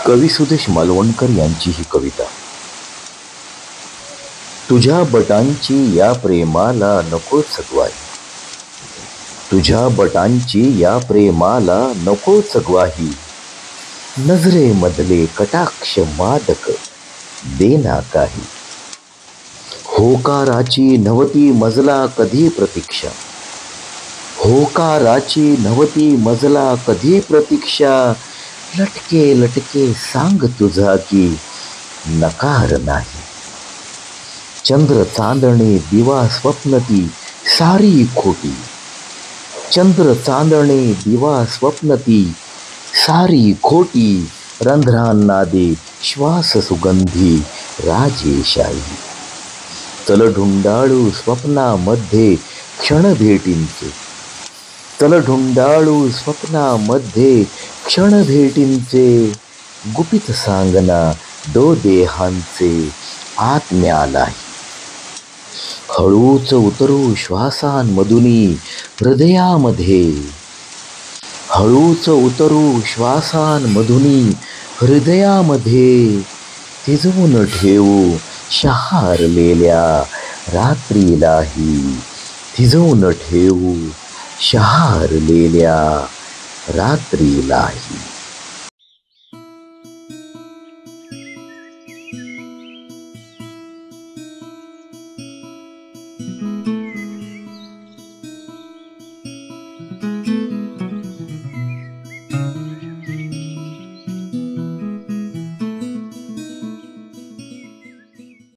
कवी सुदेश मालवणकर यांची ही कविता. तुझ्या बटांची या प्रेमाला नकोच ग्वाही, तुझ्या बटांची या प्रेमाला नकोच ग्वाही, नजरेमधले कटाक्ष मादक देना काही. होकाराची नव्हती मजला कधी प्रतीक्षा, होकाराची नव्हती मजला कधी प्रतीक्षा, लटके लटके सांग तुझा की नकार नाही. चंद्र चांदणे दिवा स्वप्नती सारी खोटी, चंद्र चांदणे दिवा स्वप्नती सारी खोटी, रंध्रांना दे श्वास सुगंधी राजेशाही. चल ढुंडाळू स्वप्नामध्ये क्षण भेटींचे, चल ढुंडाळू स्वप्नामध्ये क्षण भेटींचे, गुपित सांगना दो देहांचे आत्म्यालाही. हळूच उतरू श्वासांमधुनी हृदयामध्ये, हळूच उतरू श्वासांमधुनी हृदयामध्ये, थिजवून ठेवू शहारलेल्या रात्रीलाही, थिजवून ठेवू शहारलेल्या रात्रीलाही.